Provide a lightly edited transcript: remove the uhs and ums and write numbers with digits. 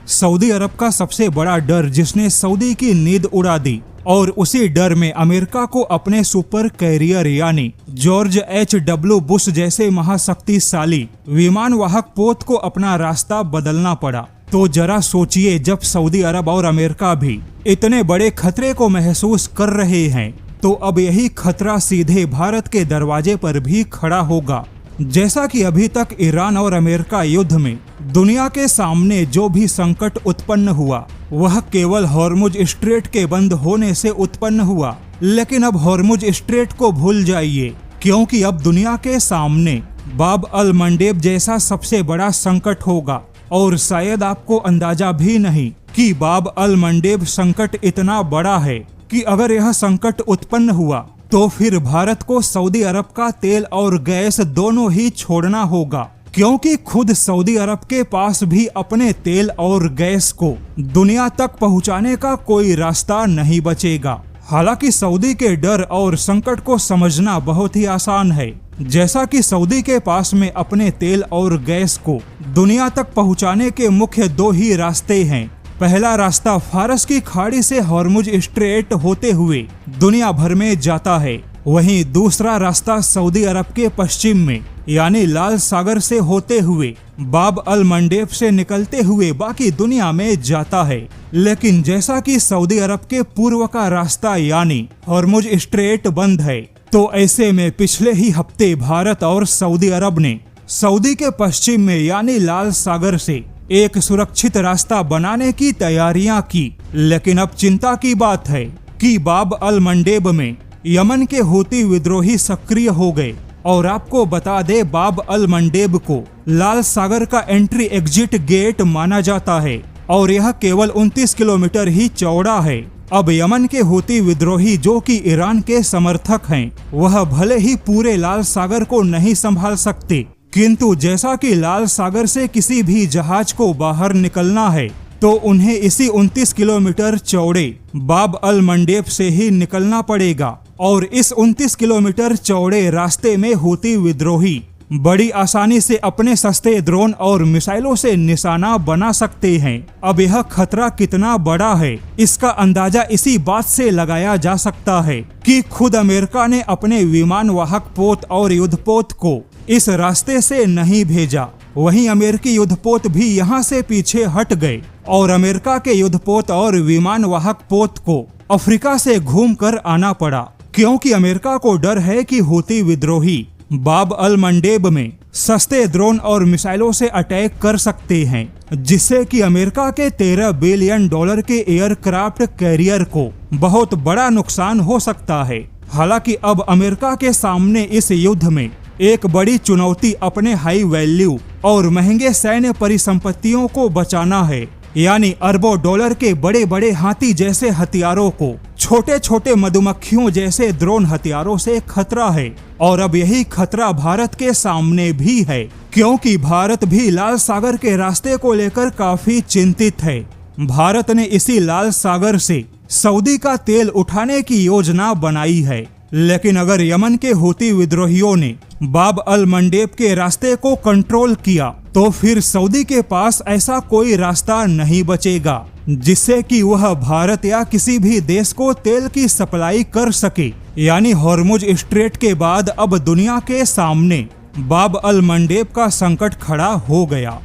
Saudi अरब का सबसे बड़ा डर जिसने सऊदी की नींद उड़ा दी, और उसी डर में अमेरिका को अपने सुपर कैरियर यानी जॉर्ज H.W. बुश जैसे महाशक्तिशाली विमान वाहक पोत को अपना रास्ता बदलना पड़ा। तो जरा सोचिए, जब सऊदी अरब और अमेरिका भी इतने बड़े खतरे को महसूस कर रहे हैं, तो अब यही खतरा सीधे भारत के दरवाजे पर भी खड़ा होगा। जैसा कि अभी तक ईरान और अमेरिका युद्ध में दुनिया के सामने जो भी संकट उत्पन्न हुआ वह केवल हॉर्मुज स्ट्रेट के बंद होने से उत्पन्न हुआ। लेकिन अब हॉर्मुज स्ट्रेट को भूल जाइए, क्योंकि अब दुनिया के सामने बाब अल मंडेब जैसा सबसे बड़ा संकट होगा। और शायद आपको अंदाजा भी नहीं कि बाब अल मंडेब संकट इतना बड़ा है कि अगर यह संकट उत्पन्न हुआ तो फिर भारत को सऊदी अरब का तेल और गैस दोनों ही छोड़ना होगा, क्योंकि खुद सऊदी अरब के पास भी अपने तेल और गैस को दुनिया तक पहुंचाने का कोई रास्ता नहीं बचेगा। हालांकि सऊदी के डर और संकट को समझना बहुत ही आसान है। जैसा कि सऊदी के पास में अपने तेल और गैस को दुनिया तक पहुंचाने के मुख्य दो ही रास्ते हैं। पहला रास्ता फारस की खाड़ी से हॉर्मुज स्ट्रेट होते हुए दुनिया भर में जाता है, वहीं दूसरा रास्ता सऊदी अरब के पश्चिम में यानी लाल सागर से होते हुए बाब अल मंडेब से निकलते हुए बाकी दुनिया में जाता है। लेकिन जैसा कि सऊदी अरब के पूर्व का रास्ता यानी हॉर्मुज स्ट्रेट बंद है, तो ऐसे में पिछले ही हफ्ते भारत और सऊदी अरब ने सऊदी के पश्चिम में यानी लाल सागर से एक सुरक्षित रास्ता बनाने की तैयारियां की। लेकिन अब चिंता की बात है कि बाब अल मंडेब में यमन के हूती विद्रोही सक्रिय हो गए। और आपको बता दे, बाब अल मंडेब को लाल सागर का एंट्री एग्जिट गेट माना जाता है और यह केवल 29 किलोमीटर ही चौड़ा है। अब यमन के हूती विद्रोही जो कि ईरान के समर्थक हैं, वह भले ही पूरे लाल सागर को नहीं संभाल सकते, किंतु जैसा कि लाल सागर से किसी भी जहाज को बाहर निकलना है तो उन्हें इसी 29 किलोमीटर चौड़े बाब अल मंडेब से ही निकलना पड़ेगा। और इस 29 किलोमीटर चौड़े रास्ते में हूती विद्रोही बड़ी आसानी से अपने सस्ते ड्रोन और मिसाइलों से निशाना बना सकते हैं। अब यह खतरा कितना बड़ा है, इसका अंदाजा इसी बात से लगाया जा सकता है कि खुद अमेरिका ने अपने विमान वाहक पोत और युद्धपोत को इस रास्ते से नहीं भेजा। वहीं अमेरिकी युद्धपोत भी यहां से पीछे हट गए और अमेरिका के युद्धपोत और विमान वाहक पोत को अफ्रीका से घूमकर आना पड़ा, क्योंकि अमेरिका को डर है कि हूती विद्रोही बाब अल मंडेब में सस्ते ड्रोन और मिसाइलों से अटैक कर सकते हैं, जिससे कि अमेरिका के $13 बिलियन के एयरक्राफ्ट कैरियर को बहुत बड़ा नुकसान हो सकता है। हालांकि अब अमेरिका के सामने इस युद्ध में एक बड़ी चुनौती अपने हाई वैल्यू और महंगे सैन्य परिसंपत्तियों को बचाना है, यानी अरबों डॉलर के बड़े बड़े हाथी जैसे हथियारों को छोटे छोटे मधुमक्खियों जैसे ड्रोन हथियारों से खतरा है। और अब यही खतरा भारत के सामने भी है, क्योंकि भारत भी लाल सागर के रास्ते को लेकर काफी चिंतित है। भारत ने इसी लाल सागर से सऊदी का तेल उठाने की योजना बनाई है। लेकिन अगर यमन के हूती विद्रोहियों ने बाब अल मंडेब के रास्ते को कंट्रोल किया तो फिर सऊदी के पास ऐसा कोई रास्ता नहीं बचेगा जिससे कि वह भारत या किसी भी देश को तेल की सप्लाई कर सके। यानी हॉर्मुज स्ट्रेट के बाद अब दुनिया के सामने बाब अल मंडेब का संकट खड़ा हो गया।